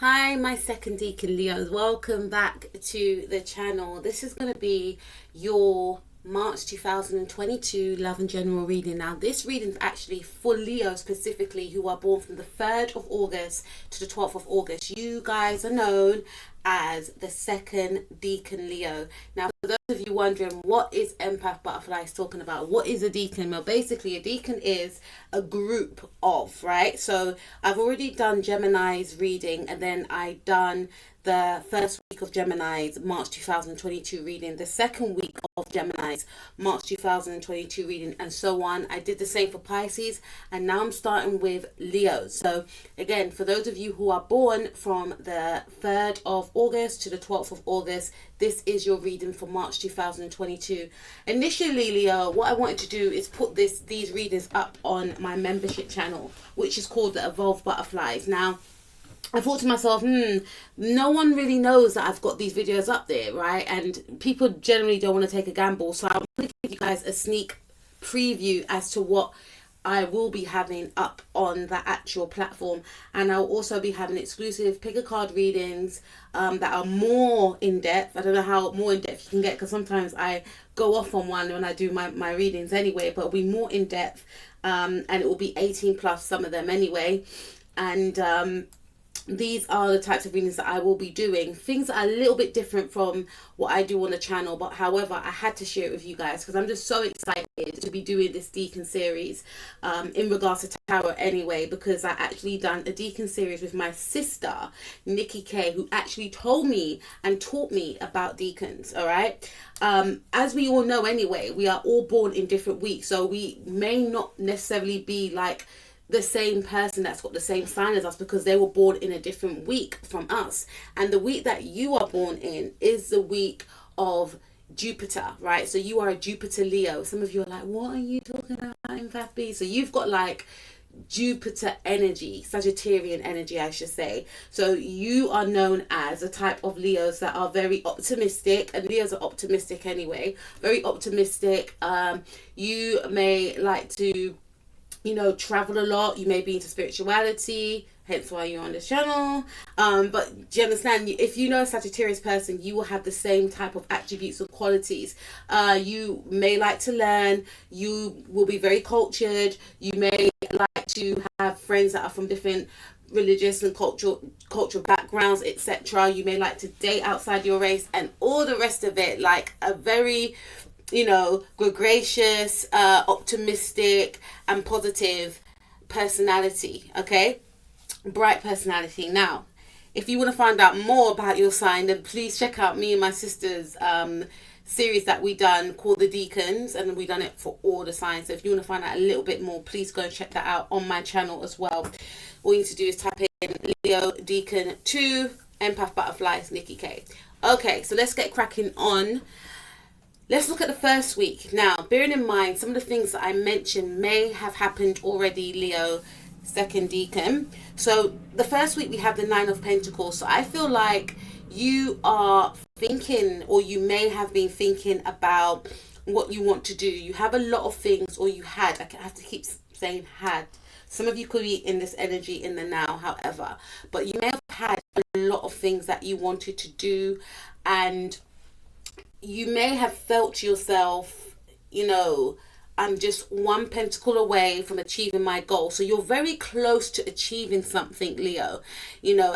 Hi, my second deacon Leos. Welcome back to the channel. This is going to be your March 2022 Love and General reading. Now, this reading is actually for Leo specifically who are born from the 3rd of August to the 12th of August. You guys are known as the second deacon Leo. Now, for those of you wondering what is empath butterflies talking about, what is a deacon? Well, basically a deacon is a group of, right? So I've already done Gemini's reading, and then I done the first week of Gemini's March 2022 reading, the second week of Gemini's March 2022 reading, and so on. I did the same for Pisces, and now I'm starting with Leo. So again, for those of you who are born from the 3rd of August to the 12th of August, this is your reading for March 2022. Initially, Leo, what I wanted to do is put these readings up on my membership channel, which is called the Evolved Butterflies. Now, I thought to myself, no one really knows that I've got these videos up there, right? And people generally don't want to take a gamble. So I'm going to give you guys a sneak preview as to what I will be having up on that actual platform. And I'll also be having exclusive pick a card readings that are more in depth. I don't know how more in depth you can get, because sometimes I go off on one when I do my readings anyway, but it'll be more in depth, and it will be 18 plus, some of them anyway. And these are the types of readings that I will be doing. Things that are a little bit different from what I do on the channel, but however, I had to share it with you guys because I'm just so excited to be doing this Deacon series in regards to tarot anyway, because I actually done a Deacon series with my sister, Nikki K, who actually told me and taught me about Deacons, all right? As we all know anyway, we are all born in different weeks, so we may not necessarily be like the same person that's got the same sign as us because they were born in a different week from us. And the week that you are born in is the week of Jupiter, right? So you are a Jupiter Leo. Some of you are like, what are you talking about in Empath B? So you've got like Jupiter energy, Sagittarian energy, I should say. So you are known as a type of Leos that are very optimistic, and Leos are optimistic anyway, very optimistic. You may like to travel a lot. You may be into spirituality, hence why you're on this channel. But do you understand? If you know a Sagittarius person, you will have the same type of attributes or qualities. You may like to learn. You will be very cultured. You may like to have friends that are from different religious and cultural backgrounds, etc. You may like to date outside your race and all the rest of it. Like a very gregarious, optimistic and positive personality, okay? Bright personality. Now, if you want to find out more about your sign, then please check out me and my sister's series that we done called The Deacons, and we done it for all the signs. So if you want to find out a little bit more, please go and check that out on my channel as well. All you need to do is type in Leo Deacon 2 Empath Butterflies Nikki K. Okay, so let's get cracking on. Let's look at the first week. Now, bearing in mind, some of the things that I mentioned may have happened already, Leo, second deacon. So the first week we have the 9 of Pentacles. So I feel like you are thinking, or you may have been thinking about what you want to do. You have a lot of things, or you had. I have to keep saying had. Some of you could be in this energy in the now, however. But you may have had a lot of things that you wanted to do, and you may have felt yourself, I'm just one pentacle away from achieving my goal. So you're very close to achieving something, Leo.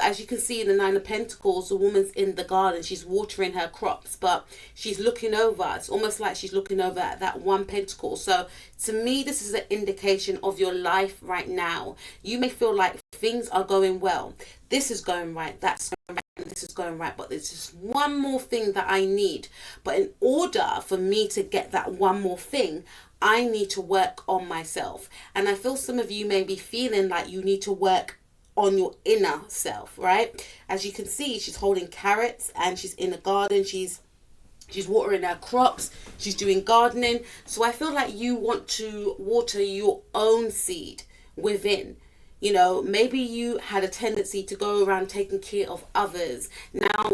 As you can see in the 9 of Pentacles, the woman's in the garden. She's watering her crops, but she's looking over. It's almost like she's looking over at that one pentacle. So to me, this is an indication of your life right now. You may feel like things are going well. This is going right. That's going right. This is going right. But there's just one more thing that I need. But in order for me to get that one more thing, I need to work on myself. And I feel some of you may be feeling like you need to work on your inner self, right? As you can see, she's holding carrots and she's in the garden. She's watering her crops. She's doing gardening. So I feel like you want to water your own seed within. Maybe you had a tendency to go around taking care of others. Now,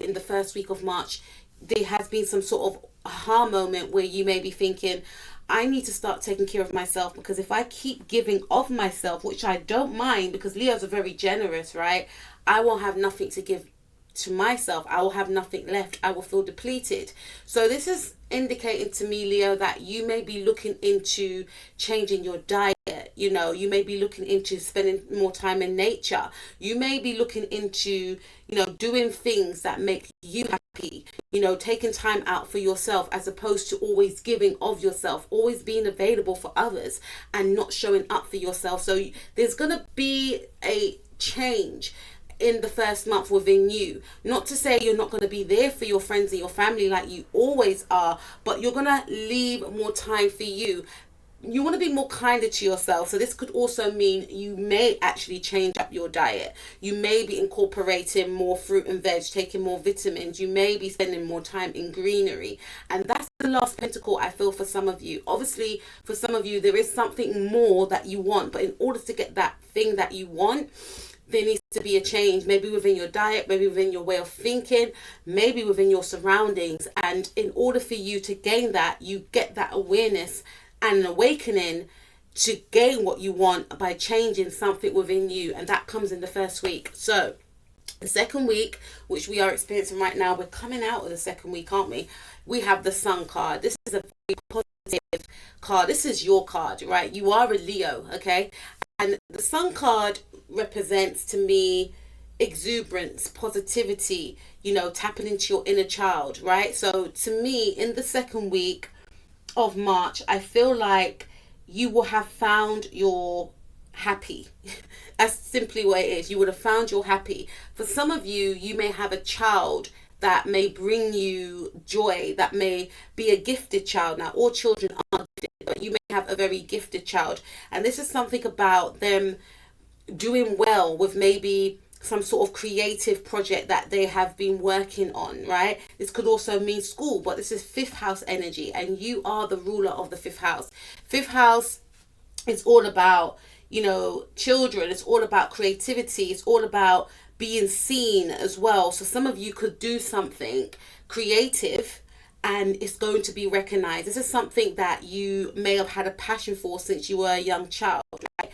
in the first week of March, there has been some sort of aha moment where you may be thinking, I need to start taking care of myself, because if I keep giving of myself, which I don't mind, because Leos are very generous, right? I will have nothing to give to myself. I will have nothing left. I will feel depleted. So this is indicating to me, Leo, that you may be looking into changing your diet. You know, you may be looking into spending more time in nature. You may be looking into, you know, doing things that make you happy, you know, taking time out for yourself as opposed to always giving of yourself, always being available for others and not showing up for yourself. So there's going to be a change in the first month within you. Not to say you're not going to be there for your friends and your family like you always are, but you're going to leave more time for you. You want to be more kinder to yourself. So this could also mean you may actually change up your diet. You may be incorporating more fruit and veg, taking more vitamins. You may be spending more time in greenery. And that's the last pentacle I feel for some of you. Obviously, for some of you, there is something more that you want. But in order to get that thing that you want, there needs to be a change, maybe within your diet, maybe within your way of thinking, maybe within your surroundings. And in order for you to gain that, you get that awareness and an awakening to gain what you want by changing something within you. And that comes in the first week. So the second week, which we are experiencing right now, we're coming out of the second week, aren't we? We have the Sun card. This is a very positive card. This is your card, right? You are a Leo, okay? And the Sun card represents to me exuberance, positivity, you know, tapping into your inner child, right? So to me, in the second week of March, I feel like you will have found your happy. That's simply what it is. You would have found your happy. For some of you, you may have a child that may bring you joy, that may be a gifted child. Now, all children aren't gifted, but you may have a very gifted child. And this is something about them doing well with maybe some sort of creative project that they have been working on, right? This could also mean school, but this is fifth house energy, and you are the ruler of the fifth house. Fifth house is all about, you know, children. It's all about creativity. It's all about being seen as well. So some of you could do something creative and it's going to be recognized. This is something that you may have had a passion for since you were a young child, right?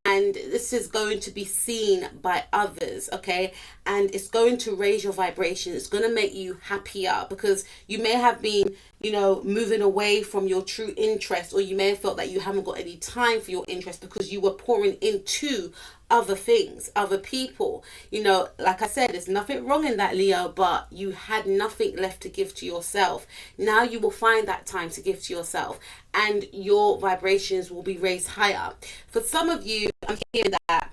And this is going to be seen by others, okay? And it's going to raise your vibration. It's going to make you happier because you may have been, you know, moving away from your true interest, or you may have felt that you haven't got any time for your interest because you were pouring into other things, other people. You know, like I said, there's nothing wrong in that, Leo, but you had nothing left to give to yourself. Now you will find that time to give to yourself and your vibrations will be raised higher. For some of you, I'm hearing that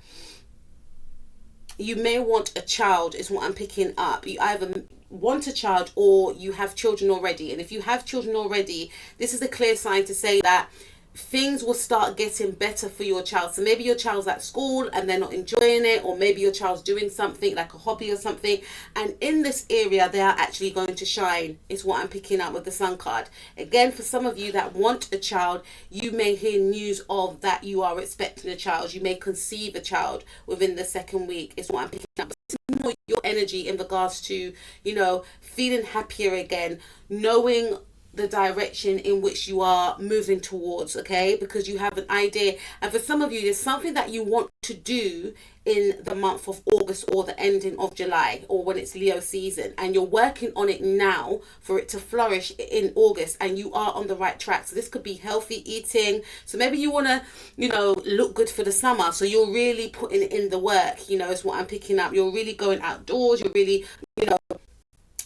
you may want a child is what I'm picking up. You either want a child or you have children already. And if you have children already, this is a clear sign to say that things will start getting better for your child. So maybe your child's at school and they're not enjoying it, or maybe your child's doing something like a hobby or something, and in this area they are actually going to shine, is what I'm picking up with the Sun card. Again, for some of you that want a child, you may hear news of that you are expecting a child. You may conceive a child within the second week, is what I'm picking up. It's more your energy in regards to, you know, feeling happier again, knowing the direction in which you are moving towards, okay? Because you have an idea. And for some of you, there's something that you want to do in the month of August or the ending of July, or when it's Leo season, and you're working on it now for it to flourish in August, and you are on the right track. So this could be healthy eating. So maybe you want to, you know, look good for the summer, so you're really putting in the work, you know, is what I'm picking up. You're really going outdoors, you're really, you know,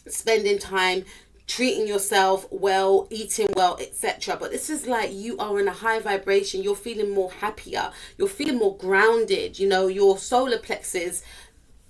spending time treating yourself well, eating well, etc. But this is like you are in a high vibration. You're feeling more happier. You're feeling more grounded. You know, your solar plexus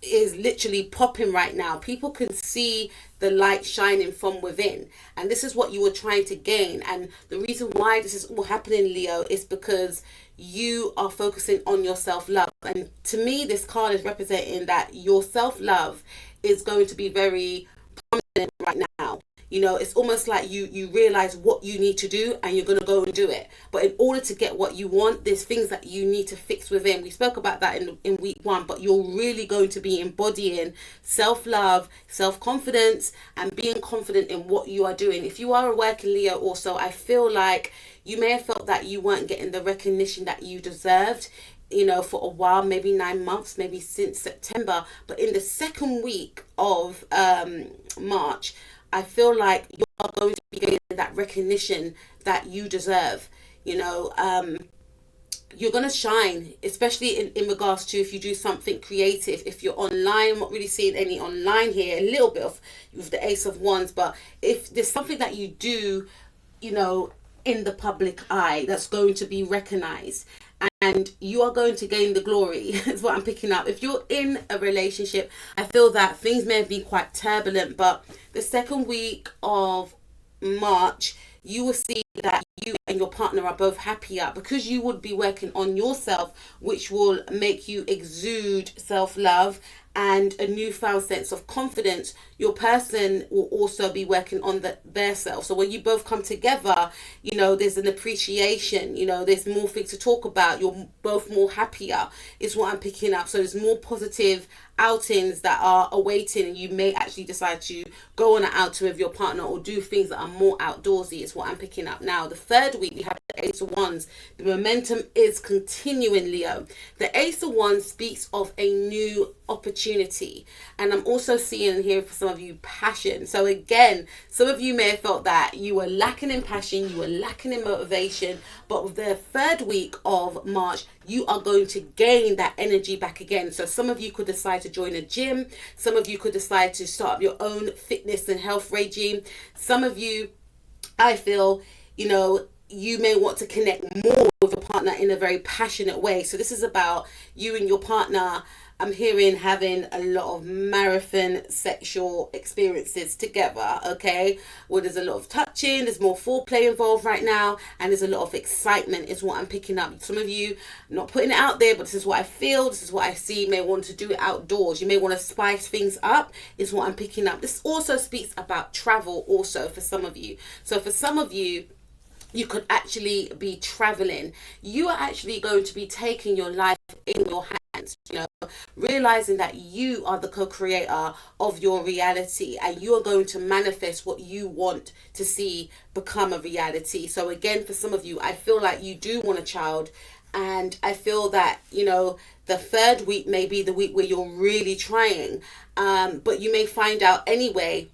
is literally popping right now. People can see the light shining from within, and this is what you were trying to gain. And the reason why this is all happening, Leo, is because you are focusing on your self-love. And to me, this card is representing that your self-love is going to be very prominent right now. You know, it's almost like you realize what you need to do and you're going to go and do it. But in order to get what you want, there's things that you need to fix within. We spoke about that in week 1, but you're really going to be embodying self-love, self-confidence, and being confident in what you are doing. If you are a working Leo also, I feel like you may have felt that you weren't getting the recognition that you deserved you know, for a while, maybe 9 months, maybe since September. But in the second week of March, I feel like you are going to be getting that recognition that you deserve. You know, you're going to shine, especially in regards to if you do something creative. If you're online, I'm not really seeing any online here, a little bit of with the Ace of Wands, but if there's something that you do, you know, in the public eye, that's going to be recognized, and you are going to gain the glory is what I'm picking up. If you're in a relationship, I feel that things may have been quite turbulent, but the second week of March, you will see that you and your partner are both happier because you would be working on yourself, which will make you exude self-love and a newfound sense of confidence. Your person will also be working on their self. So when you both come together, you know, there's an appreciation, you know, there's more things to talk about. You're both more happier is what I'm picking up. So there's more positive outings that are awaiting, and you may actually decide to go on an outing with your partner or do things that are more outdoorsy is what I'm picking up. Now, the third week, we have the Ace of Wands. The momentum is continuing, Leo. The Ace of Wands speaks of a new opportunity, and I'm also seeing here for some of you passion. So again, some of you may have felt that you were lacking in passion, you were lacking in motivation, but with the third week of March, you are going to gain that energy back again. So some of you could decide to join a gym, some of you could decide to start up your own fitness and health regime. Some of you, I feel, you know, you may want to connect more with a partner in a very passionate way. So this is about you and your partner. I'm hearing having a lot of marathon sexual experiences together, okay? Well, there's a lot of touching, there's more foreplay involved right now, and there's a lot of excitement is what I'm picking up. Some of you, not putting it out there, but this is what I feel, this is what I see, may want to do it outdoors. You may want to spice things up is what I'm picking up. This also speaks about travel also for some of you. So for some of you, you could actually be traveling. You are actually going to be taking your life in your hands, you know, realizing that you are the co-creator of your reality, and you are going to manifest what you want to see become a reality. So again, for some of you, I feel like you do want a child, and I feel that, you know, the third week may be the week where you're really trying, but you may find out anyway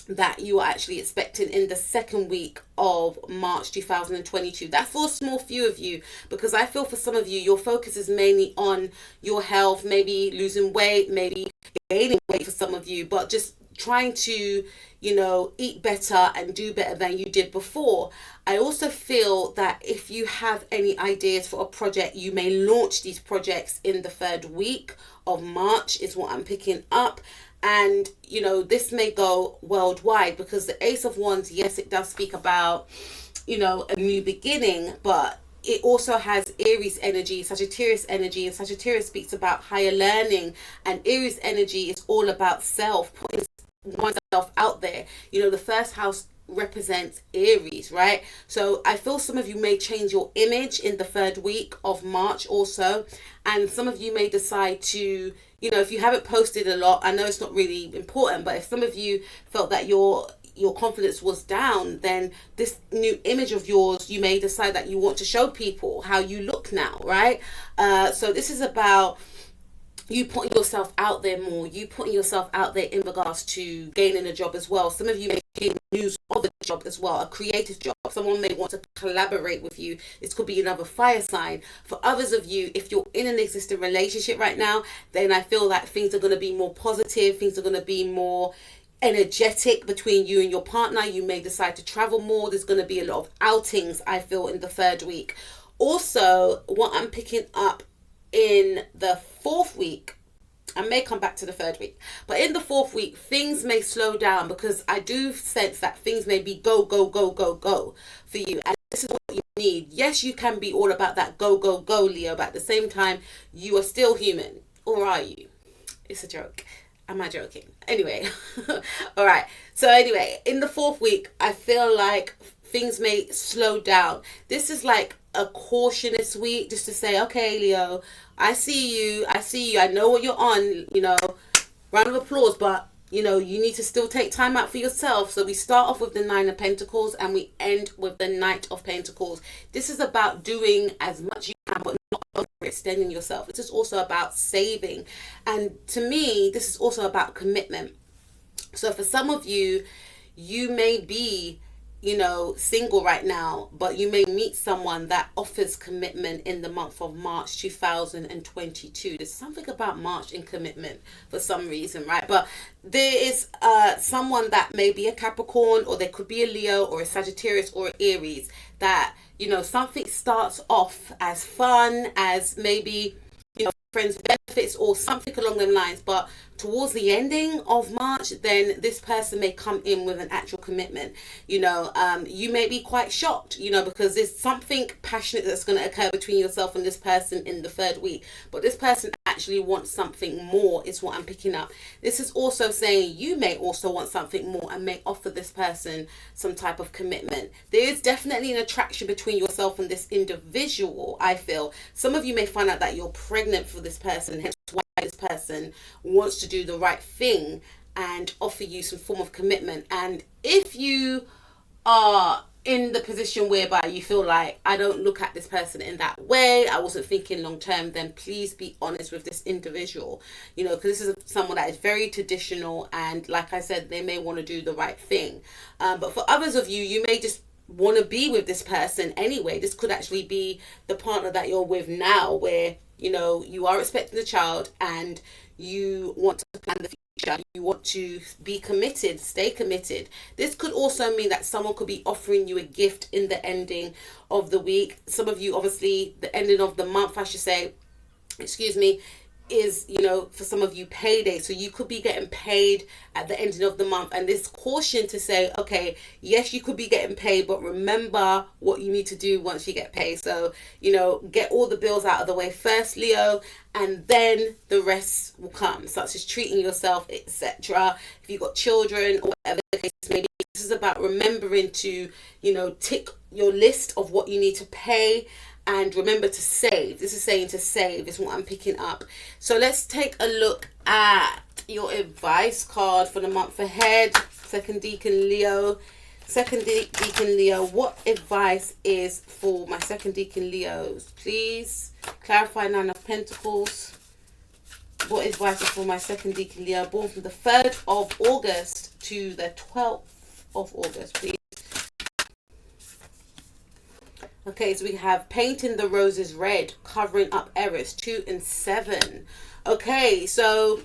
that you are actually expecting in the second week of March 2022. That's for a small few of you, because I feel for some of you, your focus is mainly on your health, maybe losing weight, maybe gaining weight for some of you, but just trying to, you know, eat better and do better than you did before. I also feel that if you have any ideas for a project, you may launch these projects in the third week of March is what I'm picking up. And, you know, this may go worldwide, because the Ace of Wands, yes, it does speak about, you know, a new beginning, but it also has Aries energy, Sagittarius energy, and Sagittarius speaks about higher learning, and Aries energy is all about self, putting oneself out there. You know, the first house represents Aries, right? So I feel some of you may change your image in the third week of March also, and some of you may decide to, you know, if you haven't posted a lot, I know it's not really important, but if some of you felt that your confidence was down, then this new image of yours, you may decide that you want to show people how you look now, right? So this is about you putting yourself out there more, you putting yourself out there in regards to gaining a job as well. Some of you may gain news of a job as well, a creative job. Someone may want to collaborate with you. This could be another fire sign. For others of you, if you're in an existing relationship right now, then I feel like things are going to be more positive, things are going to be more energetic between you and your partner. You may decide to travel more. There's going to be a lot of outings, I feel, in the third week. Also, what I'm picking up in the fourth week, I may come back to the third week, but in the fourth week, things may slow down, because I do sense that things may be go, go, go, go, go for you. And this is what you need. Yes, you can be all about that go, go, go, Leo, but at the same time, you are still human. Or are you? It's a joke. Am I joking? Anyway, all right. So anyway, in the fourth week, I feel like things may slow down. This is like a cautious week, just to say, okay, Leo, I see you, I know what you're on, you know, round of applause, but, you know, you need to still take time out for yourself. So we start off with the Nine of Pentacles and we end with the Knight of Pentacles. This is about doing as much as you can, but not overextending yourself. This is also about saving. And to me, this is also about commitment. So for some of you, you may be, single right now, but you may meet someone that offers commitment in the month of March 2022. There's something about March and commitment for some reason, right? But there is someone that may be a Capricorn, or there could be a Leo or a Sagittarius or an Aries, that, something starts off as fun, as maybe, friends with benefits or something along them lines, but towards the ending of March, then this person may come in with an actual commitment. You may be quite shocked, because there's something passionate that's going to occur between yourself and this person in the third week, but this person actually wants something more, is what I'm picking up. This is also saying you may also want something more and may offer this person some type of commitment. There is definitely an attraction between yourself and this individual. I feel some of you may find out that you're pregnant for this person, hence why this person wants to do the right thing and offer you some form of commitment. And if you are in the position whereby you feel like, I don't look at this person in that way, I wasn't thinking long term, then please be honest with this individual, because this is someone that is very traditional, and like I said, they may want to do the right thing. But for others of you, you may just want to be with this person anyway. This could actually be the partner that you're with now, where you are expecting a child and you want to plan the future, you want to be committed, stay committed. This could also mean that someone could be offering you a gift in the ending of the week. Some of you, obviously, the ending of the month, I should say, is, for some of you, payday. So you could be getting paid at the ending of the month, and this caution to say, okay, yes, you could be getting paid, but remember what you need to do once you get paid. So, get all the bills out of the way first, Leo, and then the rest will come, such as treating yourself, etc. If you've got children or whatever the case may be, this is about remembering to, tick your list of what you need to pay. And remember to save. This is saying to save is what I'm picking up. So let's take a look at your advice card for the month ahead. Second Decan Leo. Second Decan Leo. What advice is for my second Decan Leos? Please clarify. Nine of Pentacles. What advice is for my second Decan Leo, born from the 3rd of August to the 12th of August, please? Okay, so we have painting the roses red, covering up errors, 2 and 7. Okay, so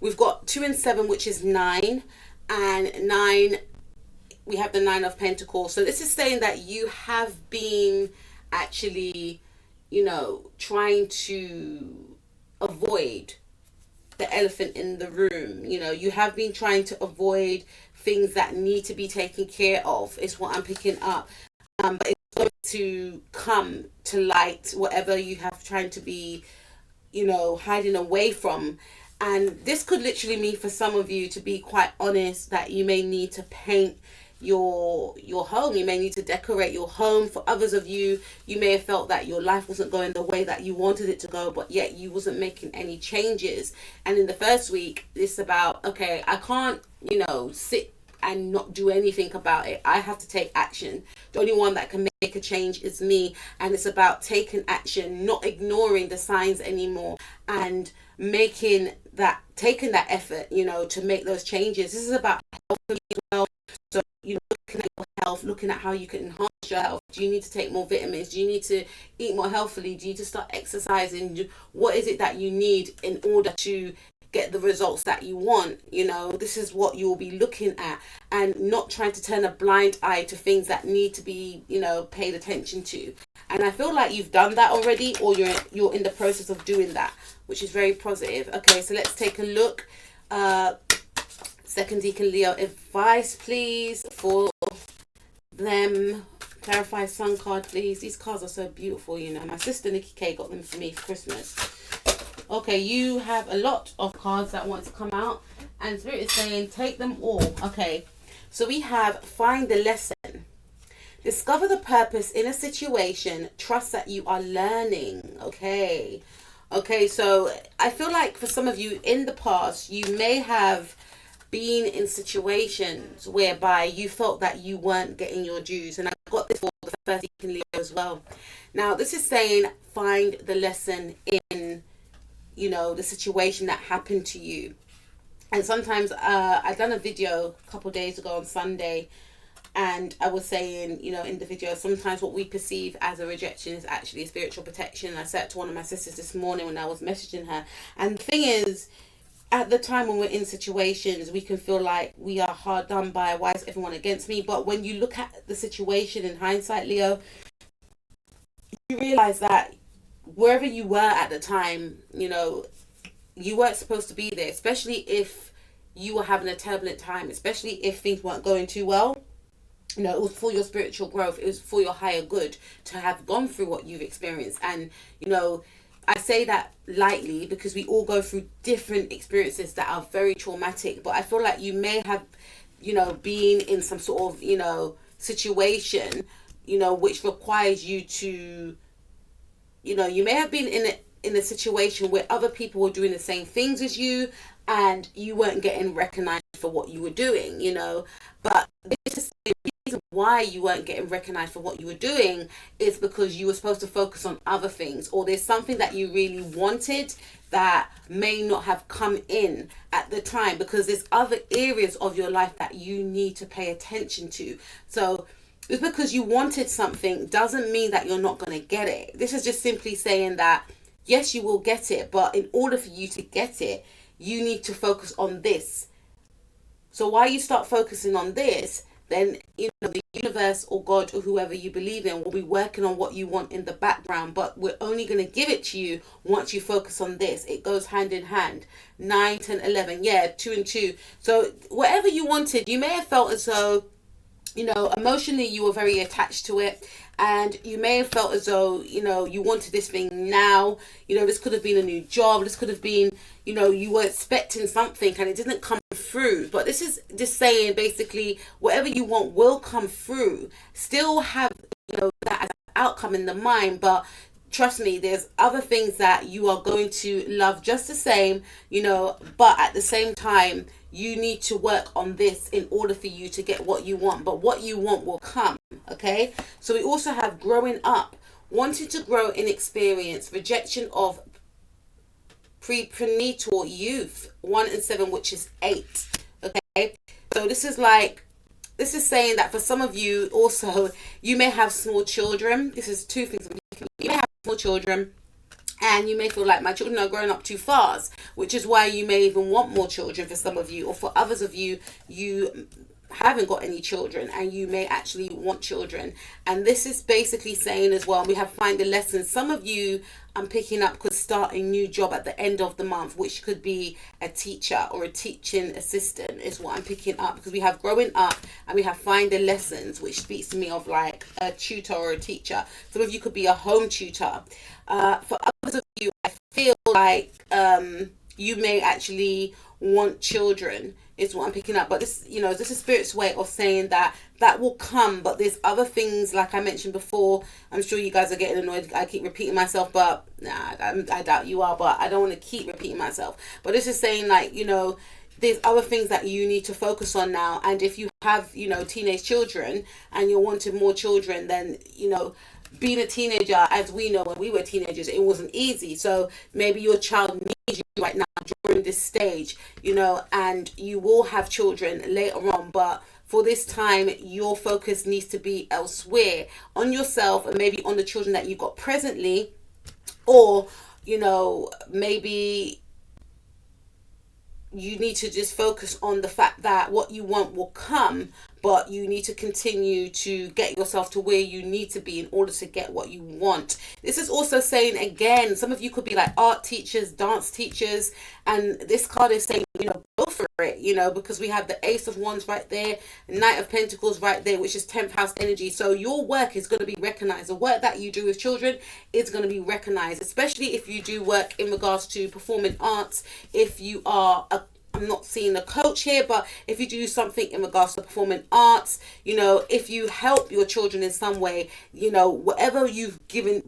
we've got 2 and 7, which is 9, and 9, we have the 9 of Pentacles. So this is saying that you have been actually, trying to avoid the elephant in the room. You have been trying to avoid things that need to be taken care of, is what I'm picking up. But it's going to come to light, whatever you have trying to be, hiding away from. And this could literally mean for some of you, to be quite honest, that you may need to paint your home. You may need to decorate your home. For others of you, you may have felt that your life wasn't going the way that you wanted it to go, but yet you wasn't making any changes. And in the first week, it's about, okay, I can't, sit and not do anything about it. I have to take action. The only one that can make a change is me. And it's about taking action, not ignoring the signs anymore, and taking that effort, to make those changes. This is about health as well. So, looking at your health, looking at how you can enhance your health. Do you need to take more vitamins? Do you need to eat more healthily? Do you need to start exercising? What is it that you need in order to get the results that you want? This is what you'll be looking at, and not trying to turn a blind eye to things that need to be, paid attention to. And I feel like you've done that already, or you're in the process of doing that, which is very positive. Okay, so let's take a look. Second Decan Leo, advice please for them. Clarify Sun card, please. These cards are so beautiful, my sister Nikki K got them for me for Christmas. Okay, you have a lot of cards that want to come out, and Spirit is saying take them all. Okay, so we have find the lesson, discover the purpose in a situation, trust that you are learning. Okay, so I feel like for some of you in the past, you may have been in situations whereby you felt that you weren't getting your dues. And I got this for the first Decan Leo as well. Now, this is saying find the lesson in, the situation that happened to you. And sometimes I done a video a couple of days ago on Sunday, and I was saying, in the video, sometimes what we perceive as a rejection is actually a spiritual protection. And I said to one of my sisters this morning when I was messaging her. And the thing is, at the time when we're in situations, we can feel like we are hard done by. Why is everyone against me? But when you look at the situation in hindsight, Leo, you realize that wherever you were at the time, you weren't supposed to be there, especially if you were having a turbulent time, especially if things weren't going too well. It was for your spiritual growth. It was for your higher good to have gone through what you've experienced. And, I say that lightly because we all go through different experiences that are very traumatic. But I feel like you may have, been in some sort of, situation, which requires you to, you may have been in a situation where other people were doing the same things as you and you weren't getting recognized for what you were doing, But this is the reason why you weren't getting recognized for what you were doing is because you were supposed to focus on other things, or there's something that you really wanted that may not have come in at the time because there's other areas of your life that you need to pay attention to. So just because you wanted something doesn't mean that you're not going to get it. This is just simply saying that, yes, you will get it, but in order for you to get it, you need to focus on this. So while you start focusing on this, then, the universe or God or whoever you believe in will be working on what you want in the background, but we're only going to give it to you once you focus on this. It goes hand in hand. 9, 10, 11. Yeah, 2 and 2. So whatever you wanted, you may have felt as though, emotionally you were very attached to it, and you may have felt as though, you wanted this thing now. This could have been a new job. This could have been, you were expecting something and it didn't come through. But this is just saying basically whatever you want will come through. Still have, that as an outcome in the mind, but trust me, there's other things that you are going to love just the same, but at the same time, you need to work on this in order for you to get what you want. But what you want will come, okay? So we also have growing up, wanting to grow in experience, rejection of prenatal youth, 1 and 7, which is 8, okay? So this is saying that for some of you also, you may have small children. This is two things. You may have small children, and you may feel like my children are growing up too fast, which is why you may even want more children for some of you, or for others of you, you haven't got any children and you may actually want children. And this is basically saying as well, we have find the lesson. Some of you I'm picking up could start a new job at the end of the month, which could be a teacher or a teaching assistant is what I'm picking up, because we have growing up and we have find the lessons, which speaks to me of like a tutor or a teacher. Some of you could be a home tutor. For others of you, I feel like you may actually want children is what I'm picking up. But this, this is Spirit's way of saying that will come, but there's other things, like I mentioned before. I'm sure you guys are getting annoyed. I keep repeating myself, but I doubt you are, but I don't want to keep repeating myself. But this is saying like, there's other things that you need to focus on now. And if you have, teenage children and you're wanting more children, then, being a teenager, as we know, when we were teenagers, it wasn't easy. So maybe your child needs you right now during this stage, and you will have children later on. But for this time, your focus needs to be elsewhere, on yourself and maybe on the children that you got presently, or, maybe you need to just focus on the fact that what you want will come, but you need to continue to get yourself to where you need to be in order to get what you want. This is also saying, again, some of you could be like art teachers, dance teachers, and this card is saying, go for it, because we have the Ace of Wands right there, Knight of Pentacles right there, which is 10th house energy. So your work is going to be recognized. The work that you do with children is going to be recognized, especially if you do work in regards to performing arts. If you are I'm not seeing a coach here, but if you do something in regards to performing arts, if you help your children in some way, whatever you've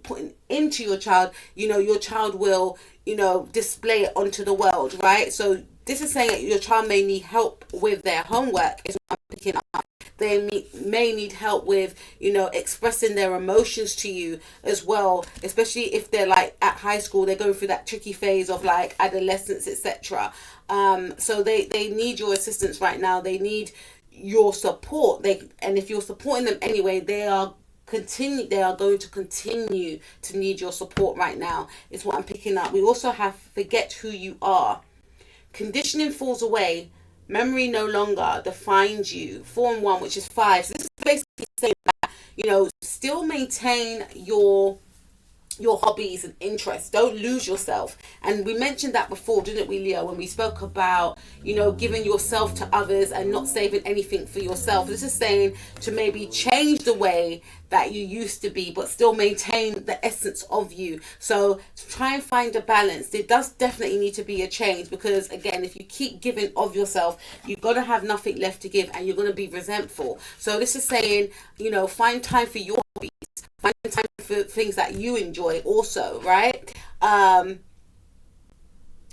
put into your child, your child will, display it onto the world, right? So this is saying that your child may need help with their homework, is what I'm picking up. They may need help with, you know, expressing their emotions to you as well, especially if they're like at high school, they're going through that tricky phase of like adolescence, etc. So they need your assistance right now. They need your support. And if you're supporting them anyway, they are going to continue to need your support right now, is what I'm picking up. We also have forget who you are. Conditioning falls away. Memory no longer defines you. 4 and 1, which is 5. So this is basically saying that, you know, still maintain your hobbies and interests. Don't lose yourself. And we mentioned that before, didn't we, Leo, when we spoke about, you know, giving yourself to others and not saving anything for yourself. This is saying to maybe change the way that you used to be, but still maintain the essence of you. So try and find a balance. There does definitely need to be a change, because again, if you keep giving of yourself, you're going to have nothing left to give and you're going to be resentful. So this is saying, you know, find time for your hobbies. Find time for things that you enjoy also, right?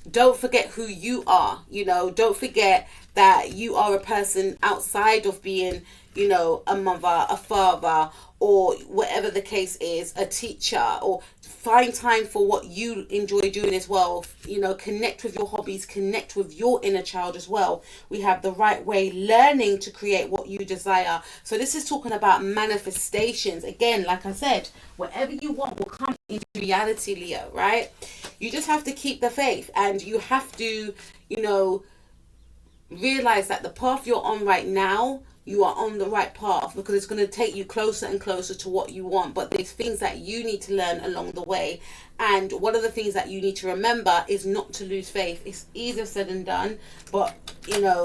Don't forget who you are. You know, don't forget that you are a person outside of being, you know, a mother, a father, or whatever the case is, a teacher. Or find time for what you enjoy doing as well. You know, connect with your hobbies, connect with your inner child as well. We have the right way, learning to create what you desire. So this is talking about manifestations. Again, like I said, whatever you want will come into reality, Leo, right? You just have to keep the faith, and you have to, you know, realize that the path you're on right now, you are on the right path, because it's going to take you closer and closer to what you want. But there's things that you need to learn along the way. And one of the things that you need to remember is not to lose faith. It's easier said than done, but, you know,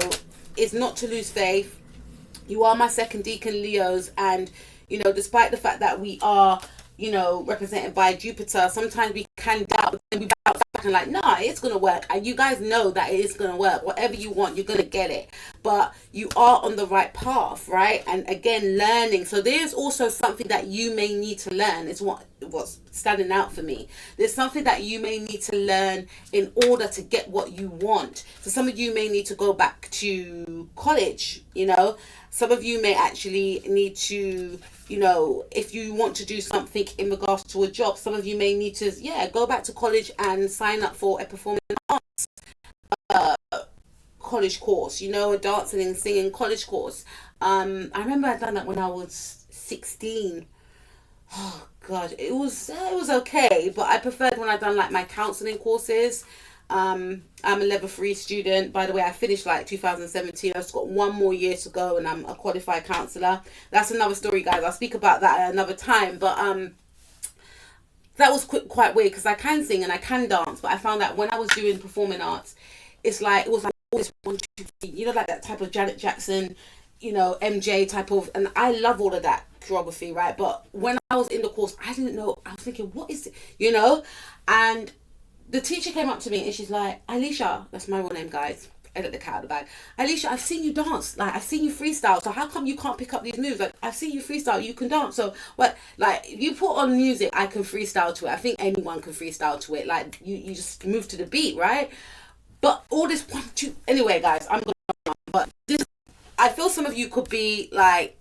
it's not to lose faith. You are my second decan, Leos. And, you know, despite the fact that we are, you know, represented by Jupiter, sometimes we can doubt, but then we bounce back and like, nah, it's gonna work. And you guys know that it is gonna work. Whatever you want, you're gonna get it. But you are on the right path, right? And again, learning. So there's also something that you may need to learn, is what's standing out for me. There's something that you may need to learn in order to get what you want. So some of you may need to go back to college, you know. Some of you may actually need to, you know, if you want to do something in regards to a job, some of you may need to, go back to college and sign up for a performing arts college course, you know, a dancing and singing college course. I remember I'd done that when I was 16. Oh God, it was okay, but I preferred when I'd done like my counselling courses. I'm a level 3 student. By the way, I finished like 2017. I've just got 1 more year to go and I'm a qualified counsellor. That's another story, guys. I'll speak about that at another time. But that was quite weird, because I can sing and I can dance, but I found that when I was doing performing arts, it was like all this 1, 2, 3, you know, like that type of Janet Jackson, you know, MJ type of, and I love all of that choreography, right? But when I was in the course, I didn't know. I was thinking, what is it, you know? And the teacher came up to me and she's like, Alicia, that's my real name, guys. I let the cat out of the bag. Alicia, I've seen you dance. Like, I've seen you freestyle. So how come you can't pick up these moves? Like, I've seen you freestyle. You can dance. So what? Like, if you put on music, I can freestyle to it. I think anyone can freestyle to it. Like, you just move to the beat, right? But all this 1, 2. Anyway, guys, I'm gonna. But this, I feel some of you could be like,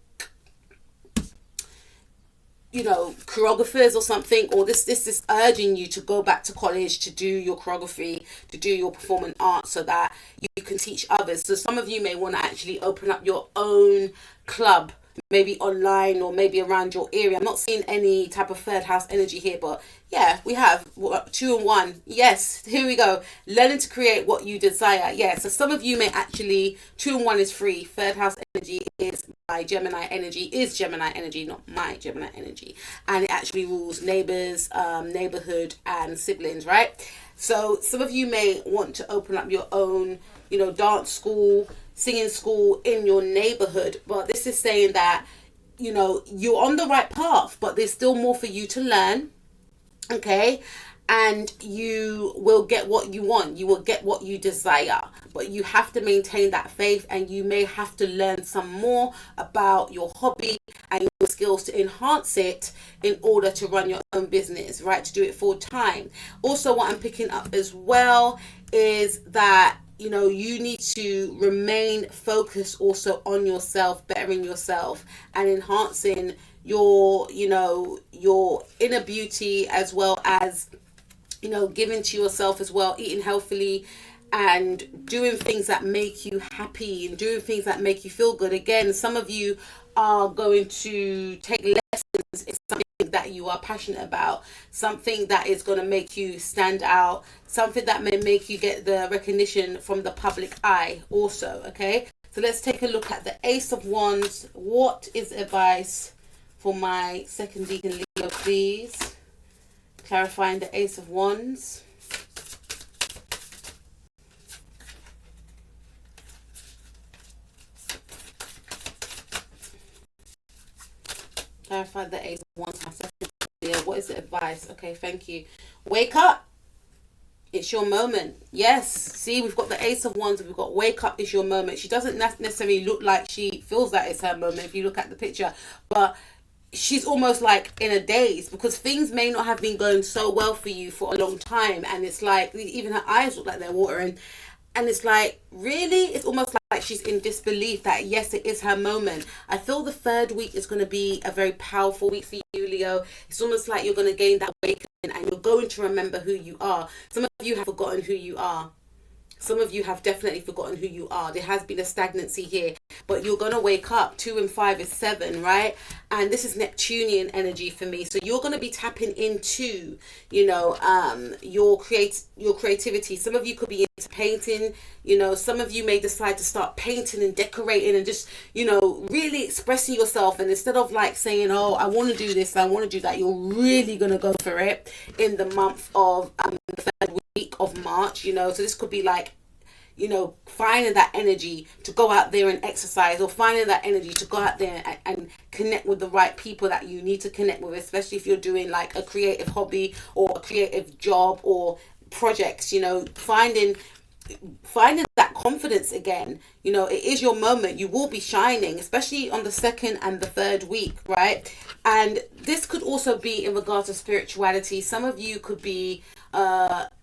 you know, choreographers or something, or this is urging you to go back to college to do your choreography, to do your performing arts, so that you can teach others. So some of you may want to actually open up your own club, maybe online or maybe around your area. I'm not seeing any type of third house energy here, but yeah, we have 2 and 1. Yes, here we go. Learning to create what you desire. Yeah, so some of you may actually, 2 and 1 is free. Third house energy is my Gemini energy, not my Gemini energy. And it actually rules neighbors, neighborhood, and siblings, right? So some of you may want to open up your own, you know, dance school, singing school in your neighborhood. But this is saying that, you know, you're on the right path, but there's still more for you to learn. Okay, and you will get what you want. You will get what you desire, but you have to maintain that faith, and you may have to learn some more about your hobby and your skills to enhance it in order to run your own business, right? To do it full time. Also, what I'm picking up as well is that you know, you need to remain focused also on yourself, bettering yourself and enhancing your, you know, your inner beauty, as well as, you know, giving to yourself as well, eating healthily and doing things that make you happy and doing things that make you feel good. Again, some of you are going to take lessons in something that you are passionate about, something that is going to make you stand out, something that may make you get the recognition from the public eye also. Okay, so let's take a look at the Ace of Wands. What is advice for my second deacon Leo, please? Clarifying the Ace of Wands. Clarify the Ace of Wands. My second Leo. What is the advice? Okay, thank you. Wake up. It's your moment. Yes. See, we've got the Ace of Wands. We've got wake up. It's your moment. She doesn't necessarily look like she feels that it's her moment if you look at the picture, but she's almost like in a daze because things may not have been going so well for you for a long time, and it's like even her eyes look like they're watering, and it's like, really, it's almost like she's in disbelief that yes, it is her moment. I feel the third week is going to be a very powerful week for you, Leo. It's almost like you're going to gain that awakening and you're going to remember who you are. Some of you have forgotten who you are. Some of you have definitely forgotten who you are. There has been a stagnancy here, but you're going to wake up. 2 and 5 is 7, right? And this is Neptunian energy for me. So you're going to be tapping into, you know, your creativity. Some of you could be into painting, you know, some of you may decide to start painting and decorating and just, you know, really expressing yourself. And instead of like saying, oh, I want to do this, I want to do that, you're really going to go for it in the month of the third week of March, you know. So this could be like, you know, finding that energy to go out there and exercise, or finding that energy to go out there and connect with the right people that you need to connect with, especially if you're doing like a creative hobby or a creative job or projects, you know, finding that confidence again. You know, it is your moment. You will be shining, especially on the second and the third week, right? And this could also be in regards to spirituality. Some of you could be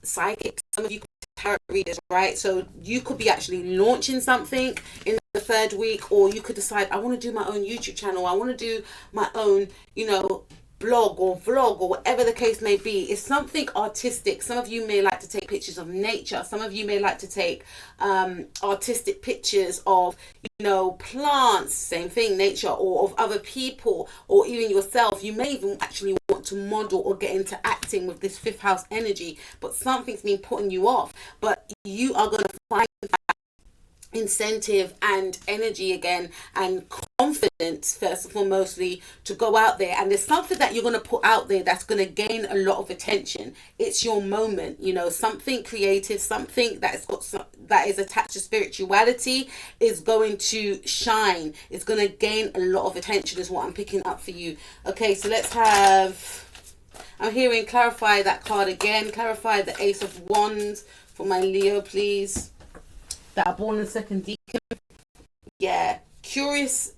psychic, some of you could be tarot readers, right? So you could be actually launching something in the third week, or you could decide, I want to do my own YouTube channel, I want to do my own, you know, blog or vlog or whatever the case may be. It's something artistic. Some of you may like to take pictures of nature. Some of you may like to take artistic pictures of, you know, plants, same thing, nature, or of other people, or even yourself. You may even actually want to model or get into acting with this fifth house energy, but something's been putting you off. But you are going to find that incentive and energy again, and confidence first and foremostly, to go out there. And there's something that you're going to put out there that's going to gain a lot of attention. It's your moment, you know, something creative, something that's got that is attached to spirituality is going to shine. It's going to gain a lot of attention is what I'm picking up for you. Okay, so let's have, I'm hearing clarify that card again. Clarify the Ace of Wands for my Leo, please, that are born in second decan. Yeah, curiouser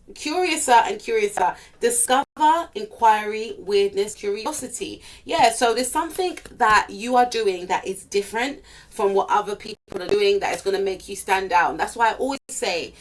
and curiouser. Discover, inquiry, weirdness, curiosity. Yeah, so there's something that you are doing that is different from what other people are doing, that is going to make you stand out. And that's why I always say,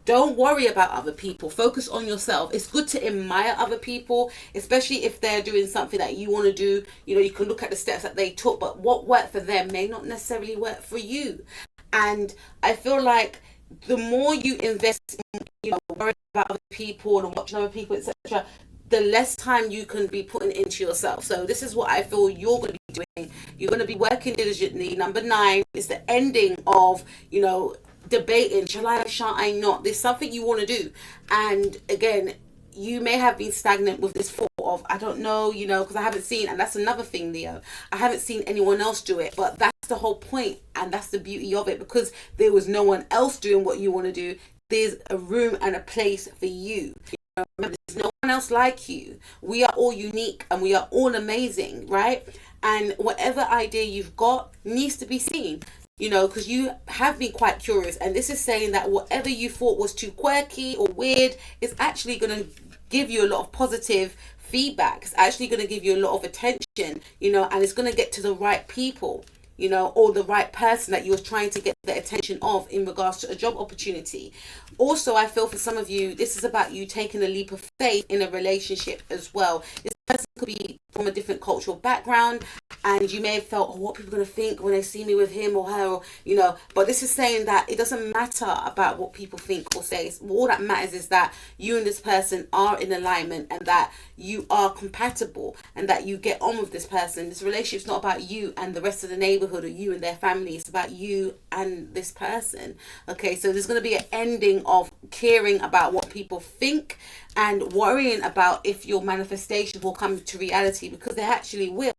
don't worry about other people. Focus on yourself. It's good to admire other people, especially if they're doing something that you want to do. You know, you can look at the steps that they took, but what worked for them may not necessarily work for you. And I feel like the more you invest in, you know, worrying about other people and watching other people, etc., the less time you can be putting into yourself. So this is what I feel you're going to be doing. You're going to be working diligently. Number 9 is the ending of, you know, debating, shall I, shall I not? There's something you want to do. And again, you may have been stagnant with this thought of, I don't know, you know, because I haven't seen, and that's another thing, Leo, I haven't seen anyone else do it. But that's the whole point, and that's the beauty of it, because there was no one else doing what you want to do. There's a room and a place for you. Remember, there's no one else like you. We are all unique and we are all amazing, right? And whatever idea you've got needs to be seen, you know, because you have been quite curious. And this is saying that whatever you thought was too quirky or weird is actually going to give you a lot of positive feedback. It's actually going to give you a lot of attention, you know, and it's going to get to the right people. you know, or the right person that you're trying to get the attention of in regards to a job opportunity. Also, I feel for some of you, this is about you taking a leap of faith in a relationship as well. This person could be from a different cultural background, and you may have felt, oh, what are people going to think when they see me with him or her, or, you know, but this is saying that it doesn't matter about what people think or say. All that matters is that you and this person are in alignment, and that you are compatible, and that you get on with this person. This relationship's not about you and the rest of the neighborhood, or you and their family. It's about you and this person. Okay, so there's going to be an ending of caring about what people think and worrying about if your manifestation will come to reality, because they actually will.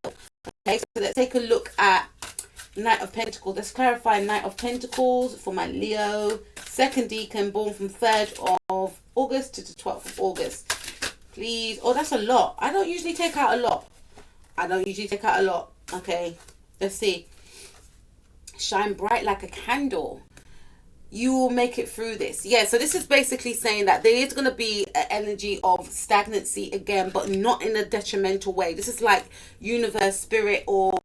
Okay, so let's take a look at Knight of Pentacles. Let's clarify Knight of Pentacles for my Leo, second decan, born from 3rd of August to the 12th of August. Please. Oh, that's a lot. I don't usually take out a lot. Okay, let's see. Shine bright like a candle. You will make it through this. Yeah, so this is basically saying that there is going to be an energy of stagnancy again, but not in a detrimental way. This is like universe, spirit, or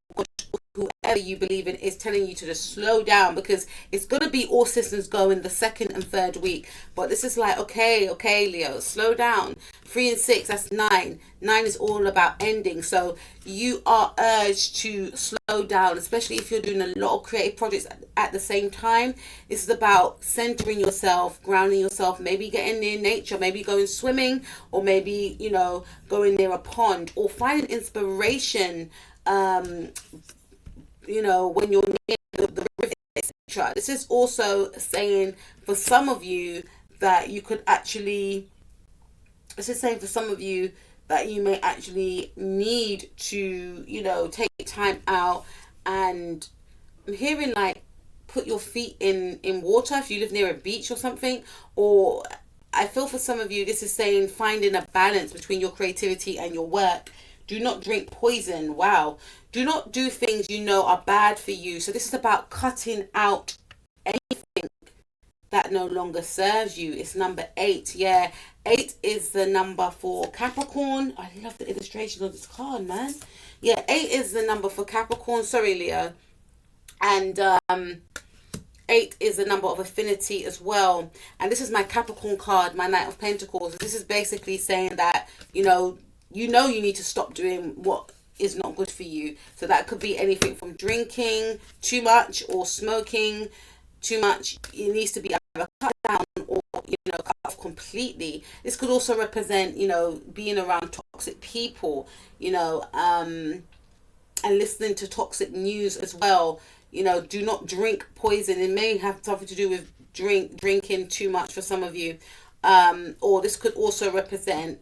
whoever you believe in is telling you to just slow down, because it's going to be all systems go in the 2nd and 3rd week. But this is like, okay, Leo, slow down. 3 and 6, that's 9. 9 is all about ending. So you are urged to slow down, especially if you're doing a lot of creative projects at the same time. This is about centering yourself, grounding yourself, maybe getting near nature, maybe going swimming, or maybe, you know, going near a pond, or finding inspiration, you know, when you're near the river, etc. This is also saying for some of you that you could actually, this is saying for some of you that you may actually need to, you know, take time out, and I'm hearing like put your feet in water if you live near a beach or something. Or I feel for some of you, this is saying finding a balance between your creativity and your work. Do not drink poison. Wow. Do not do things you know are bad for you. So this is about cutting out anything that no longer serves you. It's number 8. Yeah, 8 is the number for Capricorn. I love the illustration of this card, man. Yeah, 8 is the number for Capricorn. Sorry, Leo. And 8 is the number of affinity as well. And this is my Capricorn card, my Knight of Pentacles. This is basically saying that, you know you need to stop doing what is not good for you. So that could be anything from drinking too much or smoking too much. It needs to be either cut down or, you know, cut off completely. This could also represent, you know, being around toxic people, you know, and listening to toxic news as well. You know, do not drink poison. It may have something to do with drinking too much for some of you. Or this could also represent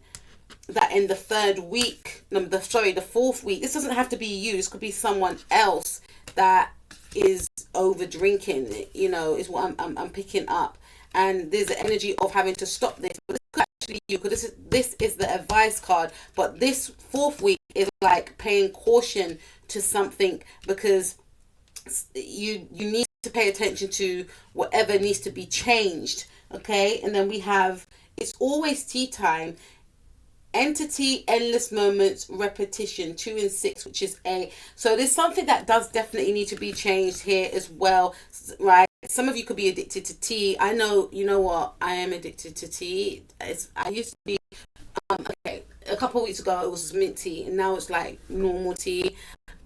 that in the 3rd week, the 4th week, this doesn't have to be you, this could be someone else that is over drinking, you know, is what I'm picking up. And there's the energy of having to stop this. But this could actually you, because this is the advice card, but this 4th week is like paying caution to something, because you need to pay attention to whatever needs to be changed. Okay, and then we have, it's always tea time. Entity, endless moments, repetition, 2 and 6, which is A. So there's something that does definitely need to be changed here as well, right? Some of you could be addicted to tea. I know, you know what? I am addicted to tea. I used to be, okay, a couple of weeks ago it was mint tea, and now it's like normal tea,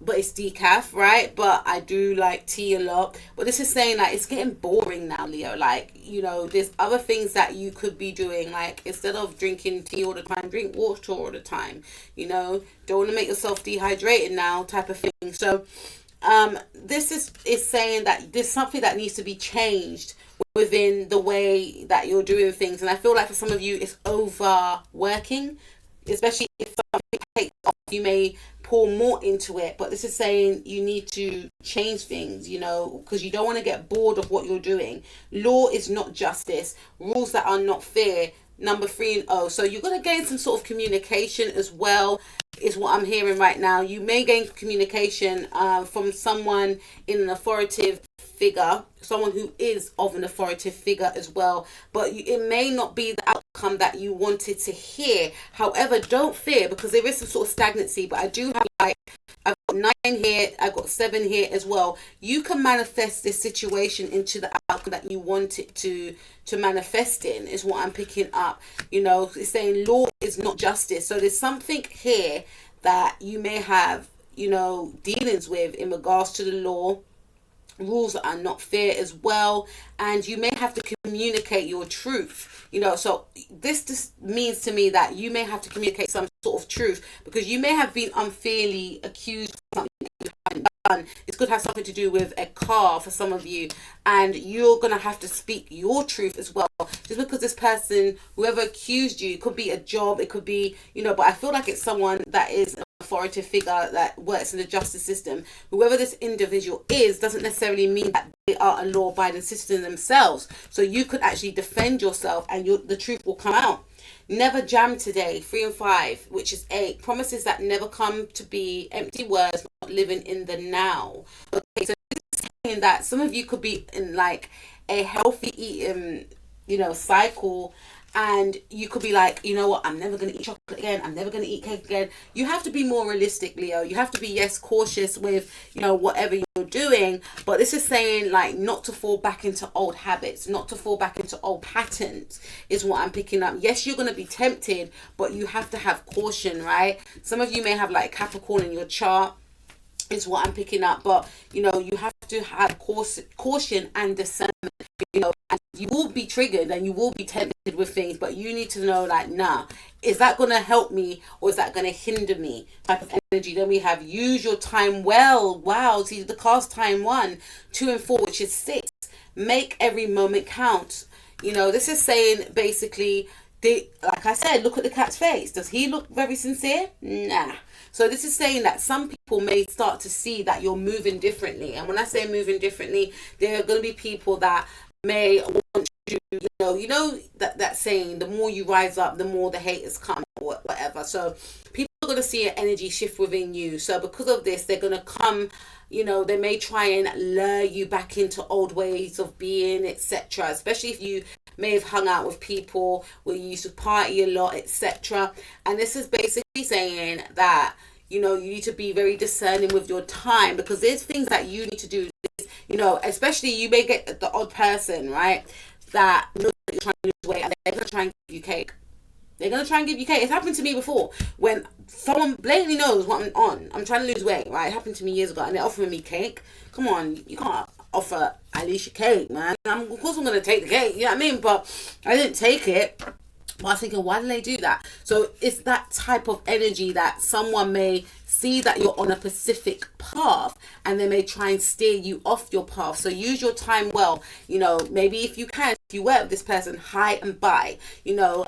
but it's decaf, right? But I do like tea a lot. But this is saying like it's getting boring now, Leo. Like, you know, there's other things that you could be doing. Like, instead of drinking tea all the time, drink water all the time. You know, don't want to make yourself dehydrated now, type of thing. So this is saying that there's something that needs to be changed within the way that you're doing things. And I feel like for some of you it's overworking, especially if something takes off, you may pour more into it. But this is saying you need to change things, you know, because you don't want to get bored of what you're doing. Law is not justice. Rules that are not fair. Number 3 and O. So you're going to gain some sort of communication as well, is what I'm hearing right now. You may gain communication from someone in an authoritative figure, someone who is of an authoritative figure as well, but it may not be the outcome that you wanted to hear. However, don't fear, because there is some sort of stagnancy, but I do have like, I've got 9 here, I've got 7 here as well. You can manifest this situation into the outcome that you want it to manifest in, is what I'm picking up. You know, it's saying law is not justice. So there's something here that you may have, you know, dealings with in regards to the law. Rules are not fair as well, and you may have to communicate your truth, you know. So this just means to me that you may have to communicate some sort of truth, because you may have been unfairly accused of something that you haven't done. This could have something to do with a car for some of you, and you're gonna have to speak your truth as well. Just because this person, whoever accused you, it could be a job, it could be, you know, but I feel like it's someone that is authoritative figure that works in the justice system. Whoever this individual is doesn't necessarily mean that they are a law-abiding citizen themselves. So you could actually defend yourself, and the truth will come out. Never jam today, 3 and 5, which is 8. Promises that never come to be, empty words, not living in the now. Okay, so this is saying that some of you could be in like a healthy eating, you know, cycle, and you could be like, you know what, I'm never going to eat chocolate again, I'm never going to eat cake again. You have to be more realistic, Leo. You have to be, yes, cautious with, you know, whatever you're doing, but this is saying like not to fall back into old habits, not to fall back into old patterns, is what I'm picking up. Yes, you're going to be tempted, but you have to have caution, right? Some of you may have like Capricorn in your chart, is what I'm picking up, but you know, you have to have caution and discernment, you know, and you will be triggered and you will be tempted with things, but you need to know like, nah, is that going to help me or is that going to hinder me, type of energy. Then we have use your time well. Wow, see the cast time 1, 2 and 4, which is 6. Make every moment count. You know, this is saying basically, like I said, look at the cat's face. Does he look very sincere? Nah. So this is saying that some people may start to see that you're moving differently. And when I say moving differently, there are going to be people that may want you, you know that saying, the more you rise up, the more the haters come, or whatever. So people are going to see an energy shift within you. So because of this, they're going to come, you know, they may try and lure you back into old ways of being, etc. Especially if you may have hung out with people where you used to party a lot, etc. And this is basically saying that, you know, you need to be very discerning with your time, because there's things that you need to do. You know, especially you may get the odd person, right, that knows that you're trying to lose weight, and they're going to try and give you cake. They're going to try and give you cake. It's happened to me before, when someone blatantly knows what I'm on. I'm trying to lose weight, right? It happened to me years ago, and they're offering me cake. Come on, you can't offer Alicia cake, man. Of course I'm going to take the cake, you know what I mean? But I didn't take it. But I was thinking, why did they do that? So it's that type of energy that someone may see that you're on a specific path, and they may try and steer you off your path. So use your time well. You know, maybe if you can, if you work with this person, high and by, you know,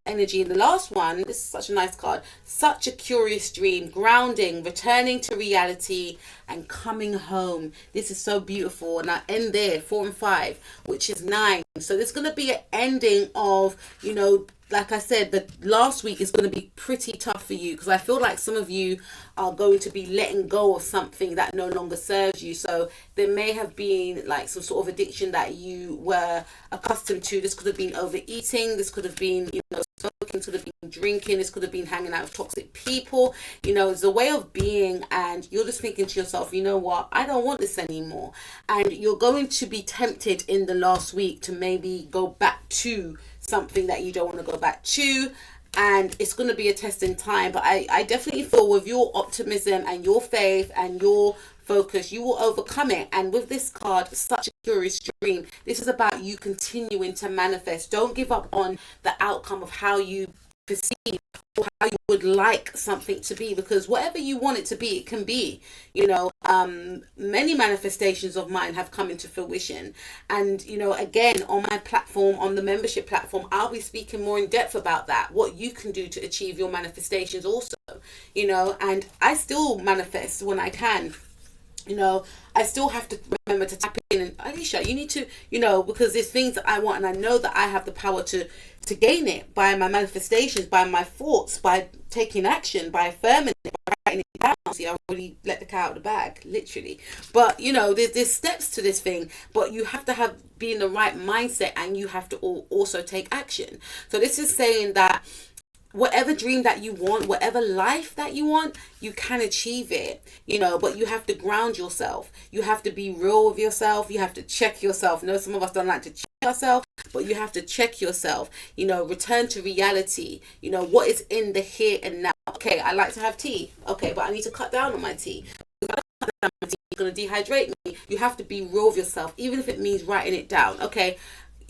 energy. And the last one, this is such a nice card, such a curious dream, grounding, returning to reality, and coming home. This is so beautiful. And I end there, 4 and 5, which is 9. So there's going to be an ending of, you know, like I said, the last week is going to be pretty tough for you, because I feel like some of you are going to be letting go of something that no longer serves you. So there may have been like some sort of addiction that you were accustomed to. This could have been overeating. This could have been, you know, smoking. This could have been drinking. This could have been hanging out with toxic people. You know, it's a way of being, and you're just thinking to yourself, you know what, I don't want this anymore. And you're going to be tempted in the last week to maybe go back to something that you don't want to go back to, and it's going to be a testing time. But I definitely feel with your optimism and your faith and your focus, you will overcome it. And with this card, such a curious dream, this is about you continuing to manifest. Don't give up on the outcome of how you perceive or how you would like something to be, because whatever you want it to be, it can be. You know, many manifestations of mine have come into fruition, and you know, again, on my platform, on the membership platform, I'll be speaking more in depth about that, what you can do to achieve your manifestations also, you know. And I still manifest when I can. You know, I still have to remember to tap in. And Alicia, you need to, because there's things that I want, and I know that I have the power to gain it by my manifestations, by my thoughts, by taking action, by affirming it, by writing it down. See, I already let the cat out of the bag, literally. But there's steps to this thing, but you have to be in the right mindset, and you have to also take action. So this is saying that whatever dream that you want, whatever life that you want, you can achieve it, but you have to ground yourself. You have to be real with yourself. You have to check yourself. Some of us don't like to check ourselves, but you have to check yourself, return to reality. What is in the here and now. Okay, I like to have tea. Okay, but I need to cut down on my tea. It's going to dehydrate me. You have to be real with yourself, even if it means writing it down. Okay,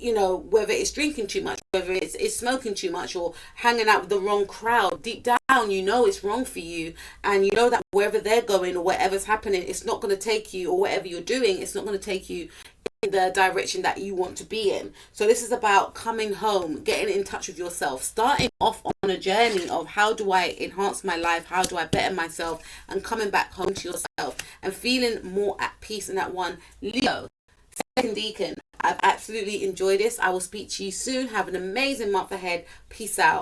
whether it's drinking too much, whether it's smoking too much, or hanging out with the wrong crowd, deep down, it's wrong for you. And you know that wherever they're going or whatever's happening, it's not going to take you, or whatever you're doing, it's not going to take you in the direction that you want to be in. So this is about coming home, getting in touch with yourself, starting off on a journey of how do I enhance my life, how do I better myself, and coming back home to yourself and feeling more at peace in that one. Leo, second deacon, I've absolutely enjoyed this. I will speak to you soon. Have an amazing month ahead. Peace out.